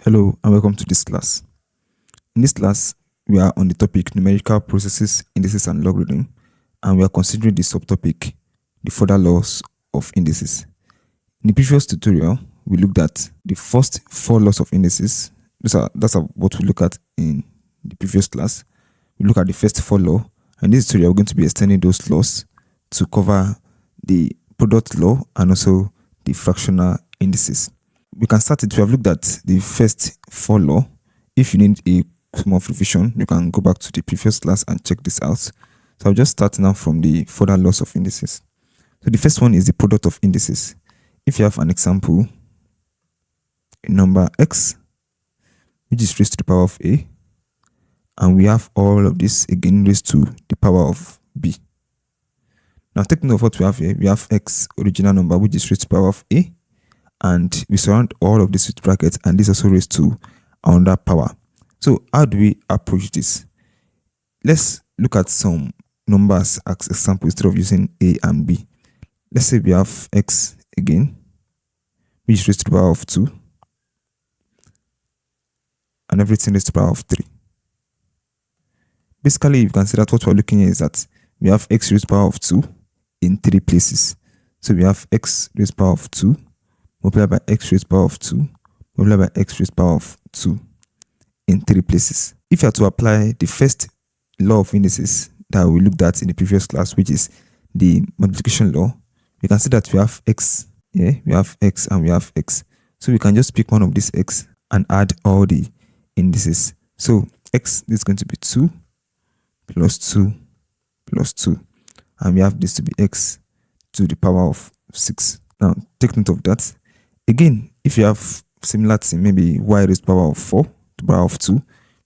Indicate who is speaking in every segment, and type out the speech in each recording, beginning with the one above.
Speaker 1: Hello and welcome to this class. In this class, we are on the topic numerical processes, indices and logarithm, and we are considering the subtopic, the further laws of indices. In the previous tutorial, we looked at the first four laws of indices. That's what we look at in the previous class. We look at the first four laws, and in this tutorial, we're going to be extending those laws to cover the product law and also the fractional indices. We can start it. We have looked at the first four laws. If you need a small revision, you can go back to the previous class and check this out. So I'll just start now from the further laws of indices. So the first one is the product of indices. If you have an example, a number x, which is raised to the power of a, and we have all of this again raised to the power of b. Now take note of what we have here. We have x, original number, which is raised to the power of a, and we surround all of this with brackets, and this also raised to another power. So how do we approach this? Let's look at some numbers as example instead of using a and b. Let's say we have x again, which is raised to the power of 2, and everything raised to the power of 3. Basically, you can see that what we're looking at is that we have x raised to the power of 2 in 3 places. So we have x raised to the power of 2 multiplied by x raised to the power of 2 multiplied by x raised to the power of 2 in 3 places. If you are to apply the first law of indices that we looked at in the previous class, which is the multiplication law, we can see that we have x here, we have x and we have x. So we can just pick one of these x and add all the indices. So x is going to be 2 plus 2 plus 2, and we have this to be x to the power of 6. Now take note of that. Again, if you have similar thing, maybe y raised to the power of 4 to the power of 2,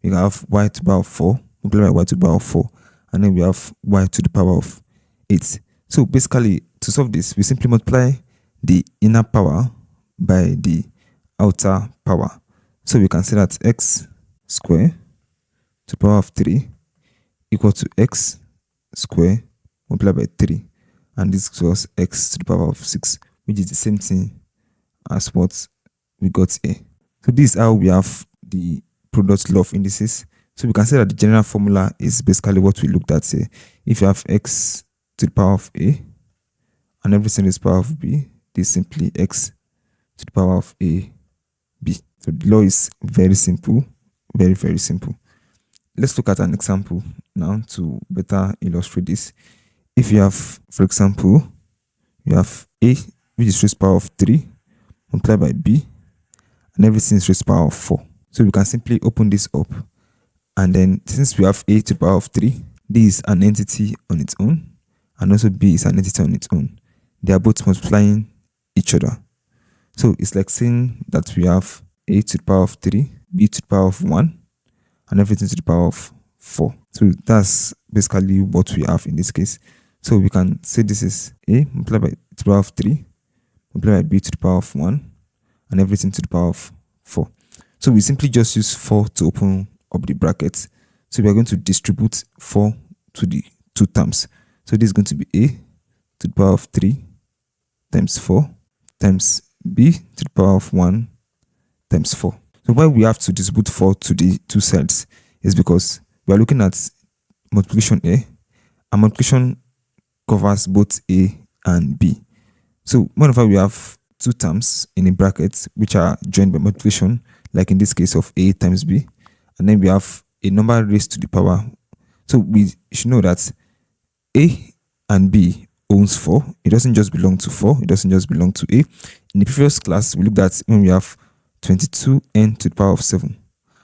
Speaker 1: you can have y to the power of 4 multiplied by y to the power of 4, and then we have y to the power of 8. So basically, to solve this, we simply multiply the inner power by the outer power. So we can say that x squared to the power of 3 equal to x squared multiplied by 3, and this gives us x to the power of 6, which is the same thing as what we got here. So this is how we have the product law of indices. So we can say that the general formula is basically what we looked at here. If you have x to the power of a and everything is power of b, this is simply x to the power of a b. So the law is very simple, very simple. Let's look at an example now to better illustrate this. If you have, for example, you have a which is raised to the power of 3 multiplied by b, and everything is raised to the power of 4. So we can simply open this up, and then since we have a to the power of 3, this is an entity on its own, and also b is an entity on its own. They are both multiplying each other. So it's like saying that we have a to the power of 3, b to the power of 1, and everything to the power of 4. So that's basically what we have in this case. So we can say this is a multiplied by the power of 3 multiplied by b to the power of 1, and everything to the power of 4. So we simply just use 4 to open up the brackets. So we are going to distribute 4 to the two terms. So this is going to be a to the power of 3 times 4 times b to the power of 1 times 4. So why we have to distribute 4 to the two sides is because we are looking at multiplication a, and multiplication covers both a and b. So whenever we have two terms in a bracket which are joined by multiplication, like in this case of a times b, and then we have a number raised to the power. So we should know that a and b owns 4. It doesn't just belong to 4. It doesn't just belong to a. In the previous class, we looked at when we have 22n to the power of 7.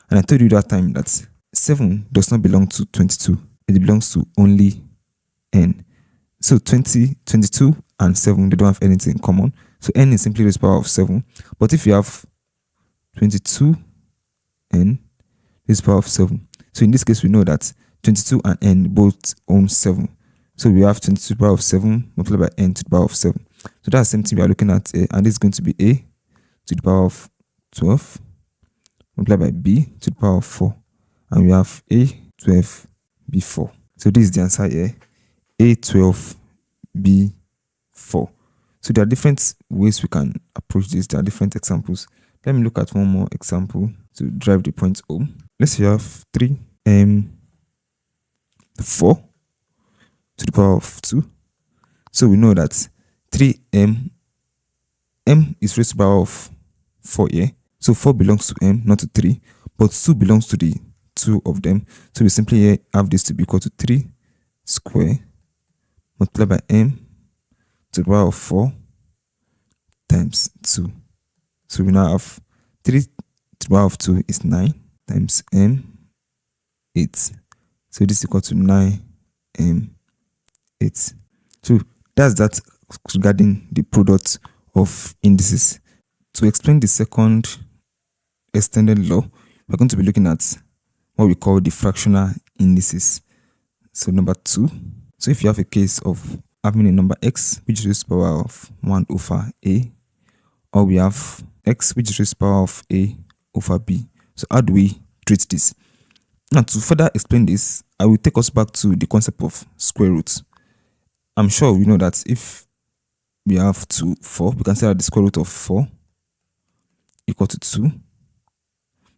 Speaker 1: And I told you that time that 7 does not belong to 22. It belongs to only n. So 22 and 7, they don't have anything in common. So n is simply raised to the power of 7. But if you have 22n raised to the power of 7, so in this case, we know that 22 and n both own 7. So we have 22 to the power of 7 multiplied by n to the power of 7. So that's the same thing we are looking at here, and this is going to be a to the power of 12 multiplied by b to the power of 4, and we have a12 b4. So this is the answer here, a12 b4. So there are different ways we can approach this. There are different examples Let me look at one more example to drive the point home. Let's say you have 4 to the power of 2. So we know that 3m is raised to the power of 4 here. So 4 belongs to m, not to 3, but 2 belongs to the 2 of them. So we simply have this to be equal to 3 square multiplied by m to the power of 4 times 2. So we now have 3 to the power of 2 is 9 times m 8. So this is equal to 9m 8. So that's that regarding the product of indices. To explain the second extended law, we're going to be looking at what we call the fractional indices. So number 2. So if you have a case of having a number x which is raised to the power of 1 over a, or we have x which is raised to the power of a over b. So how do we treat this? Now, to further explain this, I will take us back to the concept of square roots. I'm sure we know that if we have 4, we can say that the square root of 4 equal to 2.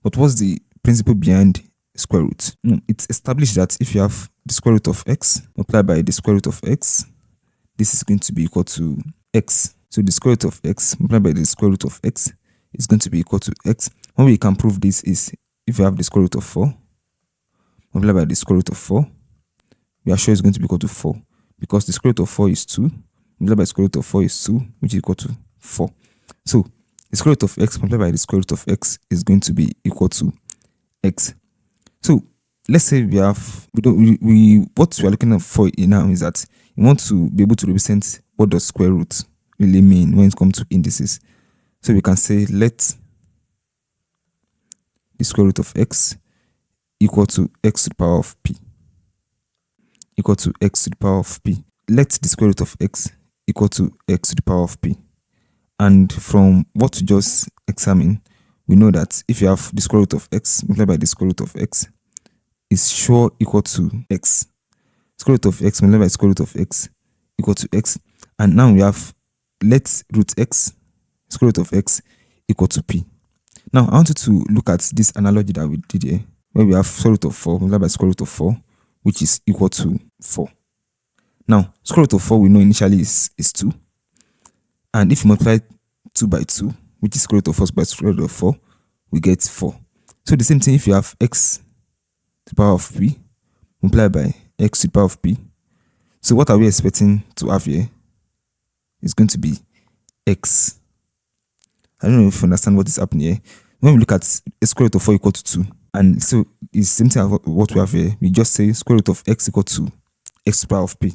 Speaker 1: But what's the principle behind square root? It's established that if you have the square root of x multiplied by the square root of x, this is going to be equal to x. So the square root of x multiplied by the square root of x is going to be equal to x. One way you can prove this is if you have the square root of 4 multiplied by the square root of 4, we are sure it's going to be equal to 4, because the square root of 4 is 2, multiplied by the square root of 4 is 2, which is equal to 4. So the square root of x multiplied by the square root of x is going to be equal to x. So let's say we have what we are looking for now is that you want to be able to represent what does square root really mean when it comes to indices. So we can say let the square root of x equal to x to the power of p, equal to x to the power of p. Let the square root of x equal to x to the power of p. And from what we just examined, we know that if you have the square root of x multiplied by the square root of x is sure equal to x. Square root of x multiplied by square root of x equal to x. And now we have let root x square root of x equal to p. Now I want you to look at this analogy that we did here, where we have square root of 4 multiplied by square root of 4, which is equal to 4. Now, square root of 4 we know initially is 2. And if you multiply 2 by 2, which is square root of 4 by square root of 4, we get 4. So the same thing if you have x to the power of p multiplied by x to the power of p. So what are we expecting to have here? It's going to be x. I don't know if you understand what is happening here. When we look at a square root of 4 equal to 2, and so it's the same thing as what we have here. We just say square root of x equal to x to the power of p.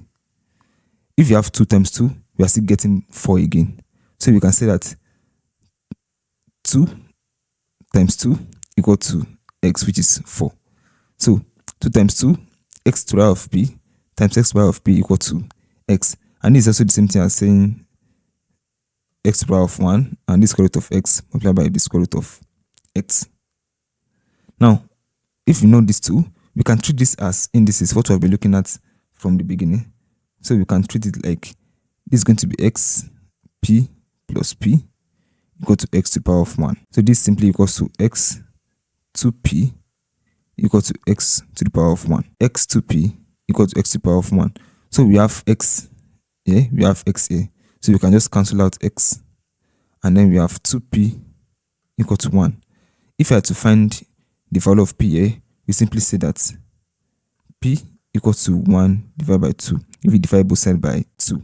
Speaker 1: If you have 2 times 2, we are still getting 4 again. So we can say that 2 times 2 equal to x, which is 4. So 2 times 2, x to the power of p times x to the power of p equal to x. And this is also the same thing as saying x to the power of 1 and the square root of x multiplied by the square root of x. Now, if you know these two, we can treat this as indices, what we have been looking at from the beginning. So we can treat it like this is going to be x p plus p equal to x to the power of 1. So this simply equals to x 2p equal to x to the power of 1. x 2p equal to x to the power of 1. So we have x here, we have x here. So we can just cancel out x, and then we have 2p equal to 1. If I had to find the value of p here, we simply say that p equals to 1 divided by 2 if we divide both sides by 2.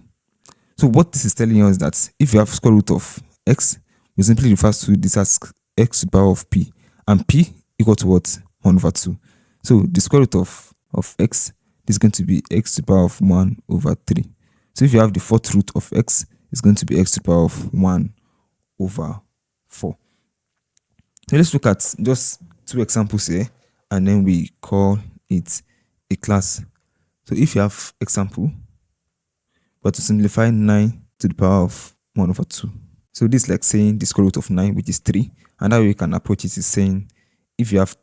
Speaker 1: So what this is telling us is that if you have square root of x, we simply refer to this as x to the power of p, and p equal to what? 1 over 2. So the square root of x is going to be x to the power of 1 over 3. So if you have the fourth root of x, it's going to be x to the power of 1 over 4. So let's look at just 2 examples here, and then we call it a class. So if you have example, but to simplify 9 to the power of 1 over 2. So this is like saying the square root of 9, which is 3. And that way we can approach it is saying, if you have,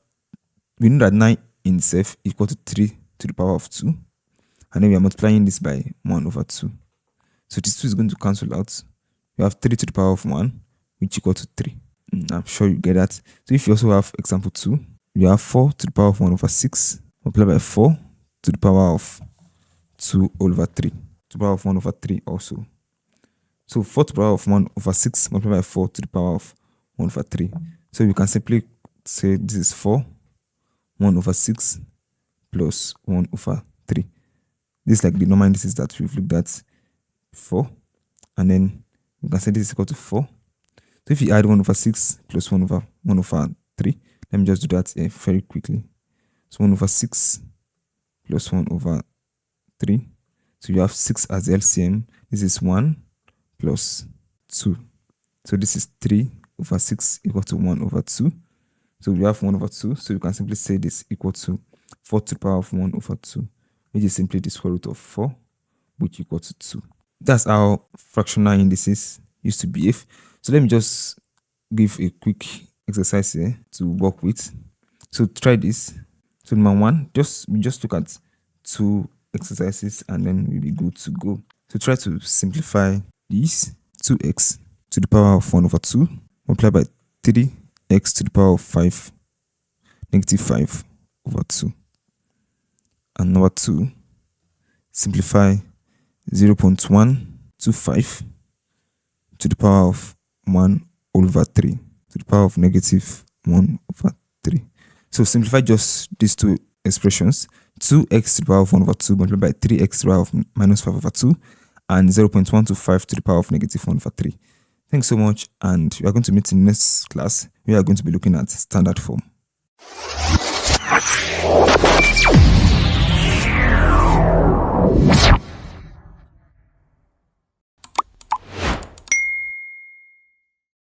Speaker 1: we know that 9 in itself equal to 3 to the power of 2. And then we are multiplying this by 1 over 2. So this 2 is going to cancel out. We have 3 to the power of 1, which equal to 3. I'm sure you get that. So if you also have example 2, you have 4 to the power of 1 over 6 multiplied by 4 to the power of 2 over 3 to the power of 1 over 3 also. So 4 to the power of 1 over 6 multiplied by 4 to the power of 1 over 3. So we can simply say this is 4, 1 over 6 plus 1 over 3. This is like the normal indices that we've looked at before. And then we can say this is equal to 4. So if you add 1 over 6 plus 1 over 3, let me just do that very quickly. So 1 over 6 plus 1 over 3. So you have 6 as the LCM. This is 1 plus 2. So this is 3 over 6 equal to 1 over 2. So we have 1 over 2. So you can simply say this equal to 4 to the power of 1 over 2, which is simply the square root of 4, which equals to 2. That's how fractional indices used to behave. So let me just give a quick exercise here to work with. So try this. So number 1, we just look at 2 exercises and then we'll be good to go. So try to simplify this. 2x to the power of 1 over 2 multiplied by 3x to the power of 5 negative 5 over 2. And number 2, simplify 0.125 to the power of 1 over 3 to the power of negative 1 over 3. So simplify just these 2 expressions. 2x to the power of 1 over 2 multiplied by 3x to the power of minus 5 over 2 and 0.125 to the power of negative 1 over 3. Thanks so much, and we are going to meet in the next class. We are going to be looking at standard form.